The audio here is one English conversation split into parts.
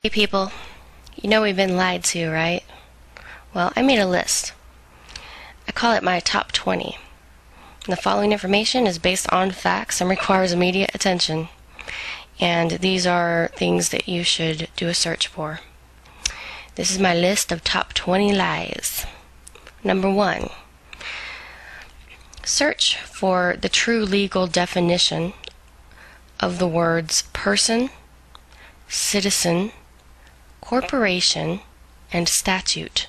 Hey people, you know we've been lied to, right? Well, I made a list. I call it my top 20. And the following information is based on facts and requires immediate attention. And these are things that you should do a search for. This is my list of top 20 lies. Number 1. Search for the true legal definition of the words person, citizen, corporation, and statute.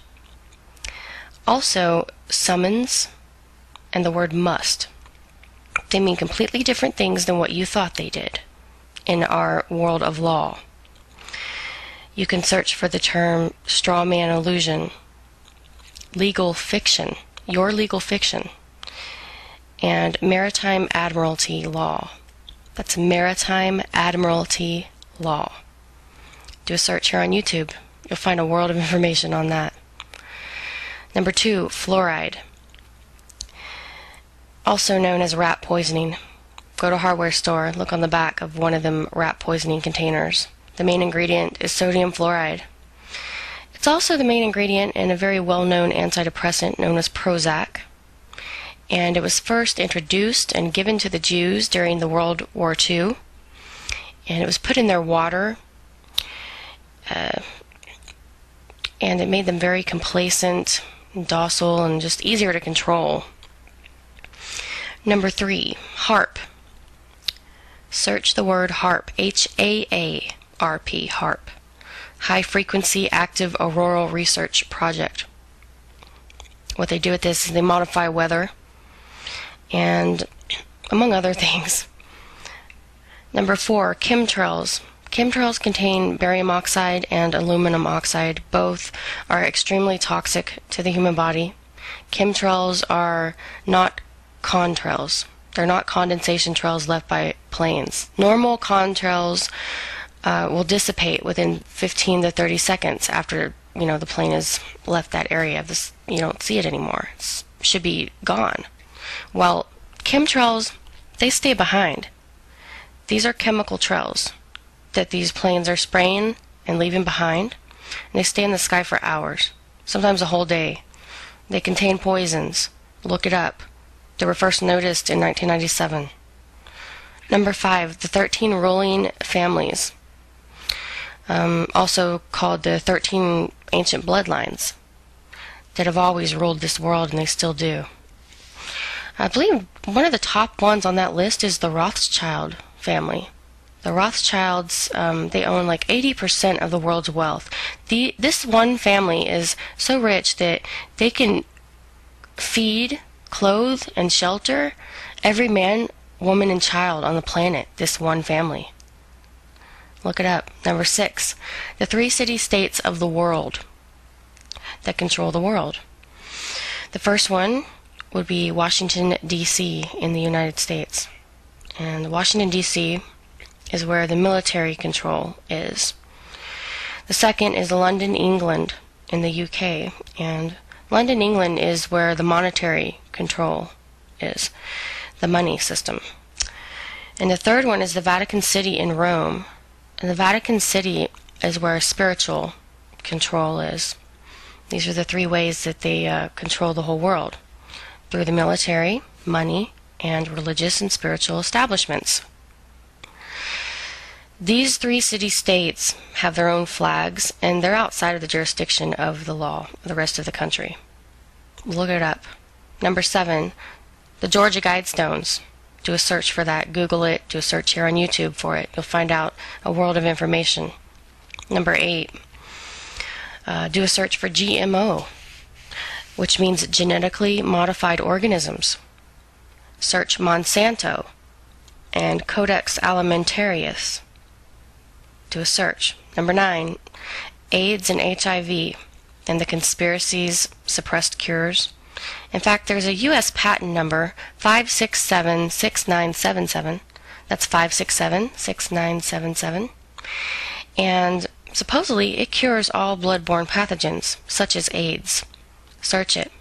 Also, summons and the word must. They mean completely different things than what you thought they did in our world of law. You can search for the term straw man illusion, legal fiction, your legal fiction, and maritime admiralty law. That's maritime admiralty law. Do a search here on YouTube. You'll find a world of information on that. Number 2, fluoride. Also known as rat poisoning. Go to a hardware store, look on the back of one of them rat poisoning containers. The main ingredient is sodium fluoride. It's also the main ingredient in a very well-known antidepressant known as Prozac. And it was first introduced and given to the Jews during the World War II. And it was put in their water. And it made them very complacent, docile, and just easier to control. Number 3, HAARP. Search the word HAARP, H-A-A-R-P, HAARP. High Frequency Active Auroral Research Project. What they do with this is they modify weather, and among other things. Number 4, chemtrails. Chemtrails contain barium oxide and aluminum oxide. Both are extremely toxic to the human body. Chemtrails are not contrails. They're not condensation trails left by planes. Normal contrails will dissipate within 15 to 30 seconds after the plane has left that area. You don't see it anymore. It should be gone. While chemtrails, they stay behind. These are chemical trails that these planes are spraying and leaving behind, and they stay in the sky for hours, sometimes a whole day. They contain poisons. Look it up. They were first noticed in 1997. Number 5, the 13 ruling families, also called the 13 ancient bloodlines that have always ruled this world, and they still do. I believe one of the top ones on that list is the Rothschild family. The Rothschilds, they own like 80% of the world's wealth. This one family is so rich that they can feed, clothe, and shelter every man, woman, and child on the planet, this one family. Look it up. Number 6, the 3 city-states of the world that control the world. The first one would be Washington, D.C. in the United States. And Washington, D.C. is where the military control is. The second is London, England in the UK, and London, England is where the monetary control is, the money system. And the third one is the Vatican City in Rome, and the Vatican City is where spiritual control is. These are the 3 ways that they control the whole world, through the military, money, and religious and spiritual establishments. These 3 city-states have their own flags, and they're outside of the jurisdiction of the law of the rest of the country. Look it up. Number 7, the Georgia Guidestones. Do a search for that. Google it. Do a search here on YouTube for it. You'll find out a world of information. Number 8, do a search for GMO, which means genetically modified organisms. Search Monsanto and Codex Alimentarius. Do a search. Number 9, AIDS and HIV and the conspiracies, suppressed cures. In fact, there's a U.S. patent number 5676977. That's 5676977. And supposedly it cures all blood-borne pathogens, such as AIDS. Search it.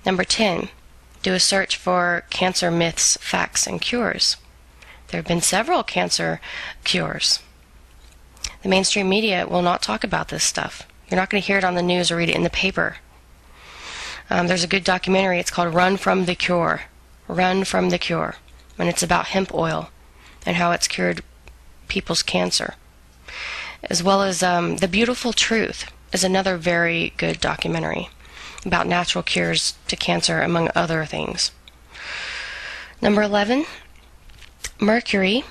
Number 10, do a search for cancer myths, facts, and cures. There have been several cancer cures. The mainstream media will not talk about this stuff. You're not going to hear it on the news or read it in the paper. There's a good documentary. It's called Run from the Cure. Run from the Cure. And it's about hemp oil and how it's cured people's cancer. As well as The Beautiful Truth is another very good documentary about natural cures to cancer, among other things. Number 11, mercury,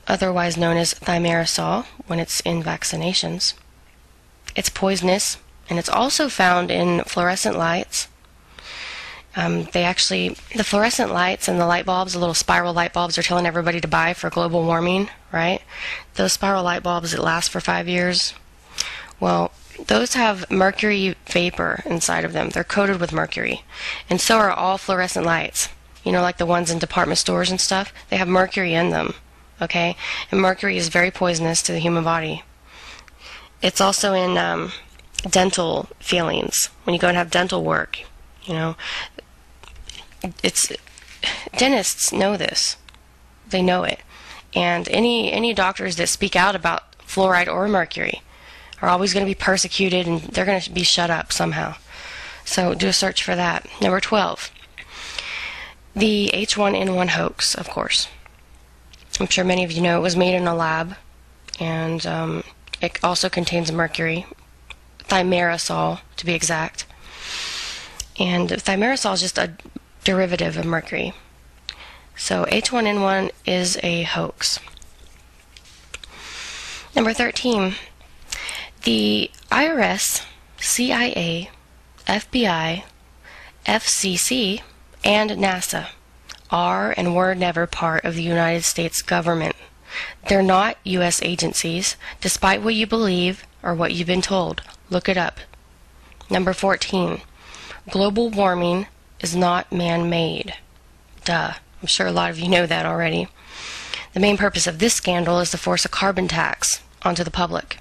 otherwise known as thimerosal when it's in vaccinations. It's poisonous, and it's also found in fluorescent lights. The fluorescent lights and the light bulbs, the little spiral light bulbs they're telling everybody to buy for global warming, right? Those spiral light bulbs that last for 5 years, well, those have mercury vapor inside of them. They're coated with mercury. And so are all fluorescent lights. You know, like the ones in department stores and stuff. They have mercury in them, okay? And mercury is very poisonous to the human body. It's also in dental fillings. When you go and have dental work, you know, dentists know this. They know it. And any doctors that speak out about fluoride or mercury are always going to be persecuted, and they're going to be shut up somehow. So do a search for that. Number 12, the H1N1 hoax, of course. I'm sure many of you know it was made in a lab, and it also contains mercury, thimerosal to be exact. And thimerosal is just a derivative of mercury. So H1N1 is a hoax. Number 13, the IRS, CIA, FBI, FCC, and NASA are and were never part of the United States government. They're not U.S. agencies, despite what you believe or what you've been told. Look it up. Number 14, global warming is not man-made. Duh. I'm sure a lot of you know that already. The main purpose of this scandal is to force a carbon tax onto the public.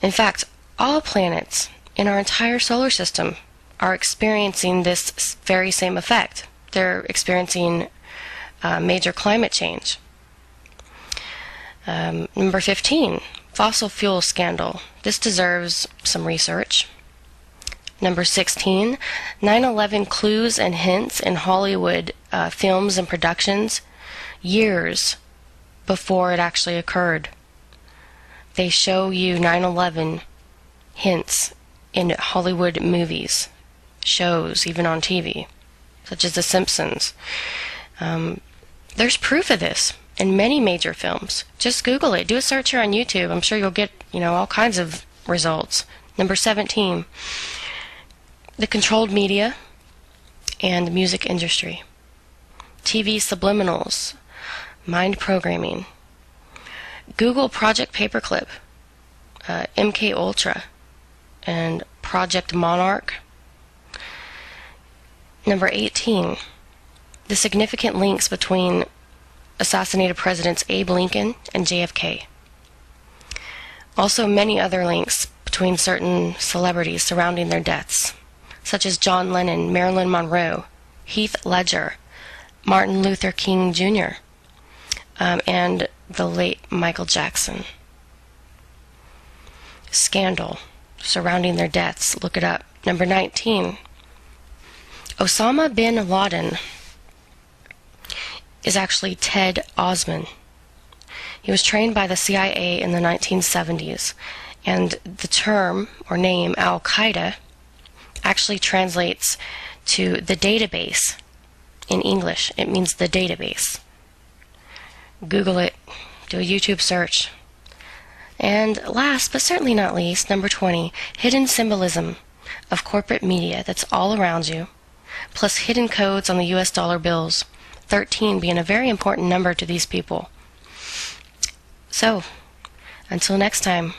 In fact, all planets in our entire solar system are experiencing this very same effect. They're experiencing major climate change. Number 15, fossil fuel scandal. This deserves some research. Number 16, 9/11 clues and hints in Hollywood films and productions years before it actually occurred. They show you 9/11 hints in Hollywood movies, shows, even on TV, such as The Simpsons. There's proof of this in many major films. Just Google it. Do a search here on YouTube. I'm sure you'll get, all kinds of results. Number 17, the controlled media and the music industry. TV subliminals, mind programming. Google Project Paperclip, MK Ultra, and Project Monarch. Number 18, the significant links between assassinated presidents Abe Lincoln and JFK. Also many other links between certain celebrities surrounding their deaths, such as John Lennon, Marilyn Monroe, Heath Ledger, Martin Luther King Jr., and the late Michael Jackson. Scandal surrounding their deaths. Look it up. Number 19, Osama bin Laden is actually Ted Osman. He was trained by the CIA in the 1970s, and the term or name Al-Qaeda actually translates to the database. In English, it means the database. Google it, do a YouTube search. And last, but certainly not least, number 20, hidden symbolism of corporate media that's all around you, plus hidden codes on the US dollar bills, 13 being a very important number to these people. So, until next time,